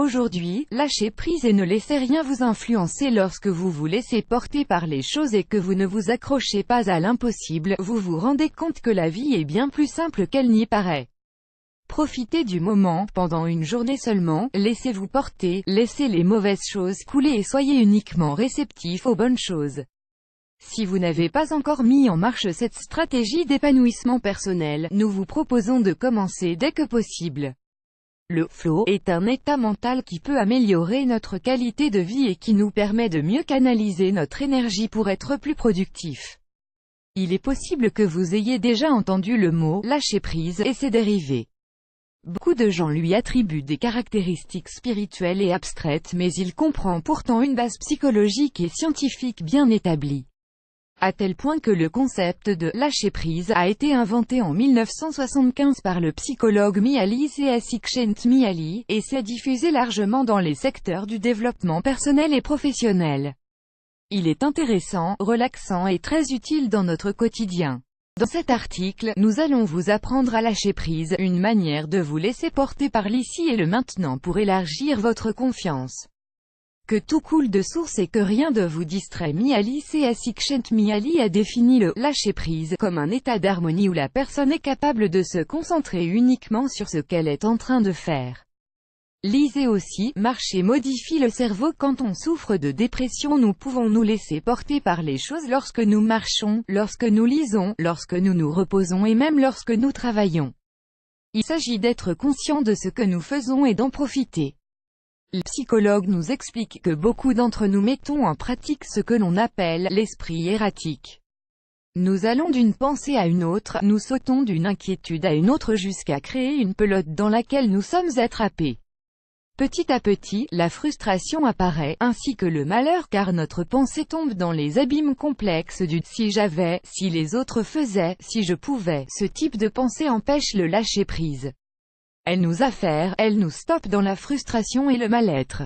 Aujourd'hui, lâchez prise et ne laissez rien vous influencer. Lorsque vous vous laissez porter par les choses et que vous ne vous accrochez pas à l'impossible, vous vous rendez compte que la vie est bien plus simple qu'elle n'y paraît. Profitez du moment, pendant une journée seulement, laissez-vous porter, laissez les mauvaises choses couler et soyez uniquement réceptif aux bonnes choses. Si vous n'avez pas encore mis en marche cette stratégie d'épanouissement personnel, nous vous proposons de commencer dès que possible. Le flow est un état mental qui peut améliorer notre qualité de vie et qui nous permet de mieux canaliser notre énergie pour être plus productif. Il est possible que vous ayez déjà entendu le mot « lâcher prise » et ses dérivés. Beaucoup de gens lui attribuent des caractéristiques spirituelles et abstraites, mais il comprend pourtant une base psychologique et scientifique bien établie. À tel point que le concept de « lâcher prise » a été inventé en 1975 par le psychologue Mihaly Csikszentmihalyi, et s'est diffusé largement dans les secteurs du développement personnel et professionnel. Il est intéressant, relaxant et très utile dans notre quotidien. Dans cet article, nous allons vous apprendre à lâcher prise, une manière de vous laisser porter par l'ici et le maintenant pour élargir votre confiance. Que tout coule de source et que rien ne vous distrait. Mihaly Csikszentmihalyi a défini le « lâcher prise » comme un état d'harmonie où la personne est capable de se concentrer uniquement sur ce qu'elle est en train de faire. Lisez aussi, marcher modifie le cerveau. Quand on souffre de dépression, nous pouvons nous laisser porter par les choses lorsque nous marchons, lorsque nous lisons, lorsque nous nous reposons et même lorsque nous travaillons. Il s'agit d'être conscient de ce que nous faisons et d'en profiter. Le psychologue nous explique que beaucoup d'entre nous mettons en pratique ce que l'on appelle l'esprit erratique. Nous allons d'une pensée à une autre, nous sautons d'une inquiétude à une autre jusqu'à créer une pelote dans laquelle nous sommes attrapés. Petit à petit, la frustration apparaît, ainsi que le malheur car notre pensée tombe dans les abîmes complexes du « si j'avais »,« si les autres faisaient »,« si je pouvais ». Ce type de pensée empêche le lâcher-prise. Elle nous affaire, elle nous stoppe dans la frustration et le mal-être.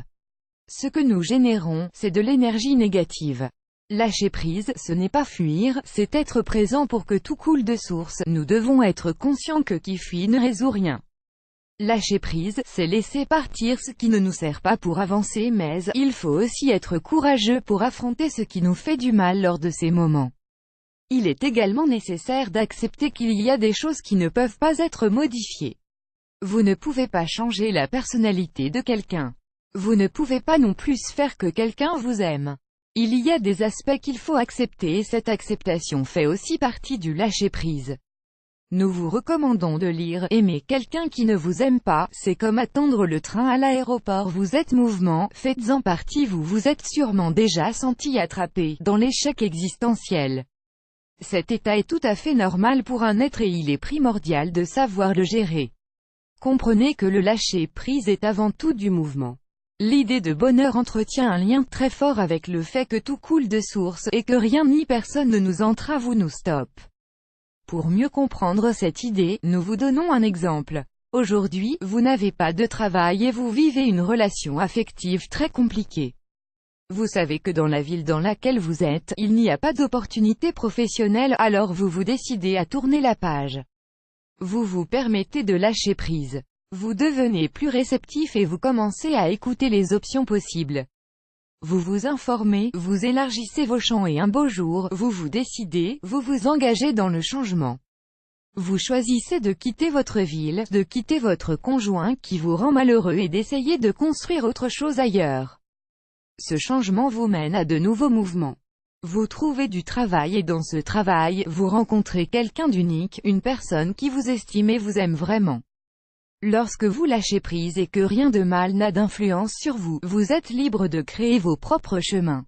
Ce que nous générons, c'est de l'énergie négative. Lâcher prise, ce n'est pas fuir, c'est être présent pour que tout coule de source. Nous devons être conscients que qui fuit ne résout rien. Lâcher prise, c'est laisser partir ce qui ne nous sert pas pour avancer, mais il faut aussi être courageux pour affronter ce qui nous fait du mal lors de ces moments. Il est également nécessaire d'accepter qu'il y a des choses qui ne peuvent pas être modifiées. Vous ne pouvez pas changer la personnalité de quelqu'un. Vous ne pouvez pas non plus faire que quelqu'un vous aime. Il y a des aspects qu'il faut accepter et cette acceptation fait aussi partie du lâcher-prise. Nous vous recommandons de lire « Aimer quelqu'un qui ne vous aime pas, c'est comme attendre le train à l'aéroport. Vous êtes mouvement, faites-en partie. Vous vous êtes sûrement déjà senti attrapé dans l'échec existentiel. Cet état est tout à fait normal pour un être et il est primordial de savoir le gérer. Comprenez que le lâcher-prise est avant tout du mouvement. L'idée de bonheur entretient un lien très fort avec le fait que tout coule de source, et que rien ni personne ne nous entrave ou nous stoppe. Pour mieux comprendre cette idée, nous vous donnons un exemple. Aujourd'hui, vous n'avez pas de travail et vous vivez une relation affective très compliquée. Vous savez que dans la ville dans laquelle vous êtes, il n'y a pas d'opportunité professionnelle, alors vous vous décidez à tourner la page. Vous vous permettez de lâcher prise. Vous devenez plus réceptif et vous commencez à écouter les options possibles. Vous vous informez, vous élargissez vos champs et un beau jour, vous vous décidez, vous vous engagez dans le changement. Vous choisissez de quitter votre ville, de quitter votre conjoint qui vous rend malheureux et d'essayer de construire autre chose ailleurs. Ce changement vous mène à de nouveaux mouvements. Vous trouvez du travail et dans ce travail, vous rencontrez quelqu'un d'unique, une personne qui vous estime et vous aime vraiment. Lorsque vous lâchez prise et que rien de mal n'a d'influence sur vous, vous êtes libre de créer vos propres chemins.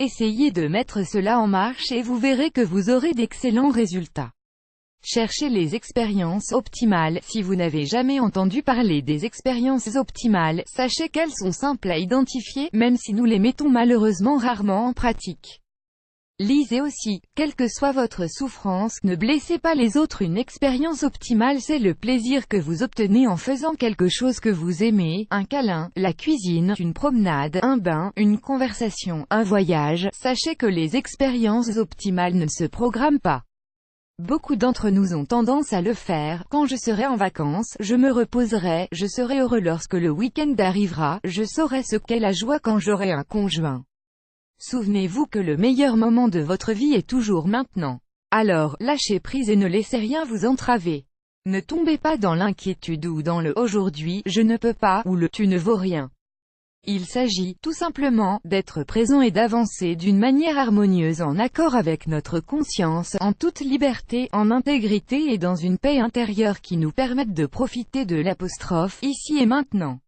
Essayez de mettre cela en marche et vous verrez que vous aurez d'excellents résultats. Cherchez les expériences optimales. Si vous n'avez jamais entendu parler des expériences optimales, sachez qu'elles sont simples à identifier, même si nous les mettons malheureusement rarement en pratique. Lisez aussi, quelle que soit votre souffrance, ne blessez pas les autres. Une expérience optimale, c'est le plaisir que vous obtenez en faisant quelque chose que vous aimez, un câlin, la cuisine, une promenade, un bain, une conversation, un voyage. Sachez que les expériences optimales ne se programment pas. Beaucoup d'entre nous ont tendance à le faire. Quand je serai en vacances, je me reposerai, je serai heureux lorsque le week-end arrivera, je saurai ce qu'est la joie quand j'aurai un conjoint. Souvenez-vous que le meilleur moment de votre vie est toujours maintenant. Alors, lâchez prise et ne laissez rien vous entraver. Ne tombez pas dans l'inquiétude ou dans le « aujourd'hui, je ne peux pas » ou le « tu ne vaux rien ». Il s'agit, tout simplement, d'être présent et d'avancer d'une manière harmonieuse en accord avec notre conscience, en toute liberté, en intégrité et dans une paix intérieure qui nous permette de profiter de l'apostrophe, ici et maintenant.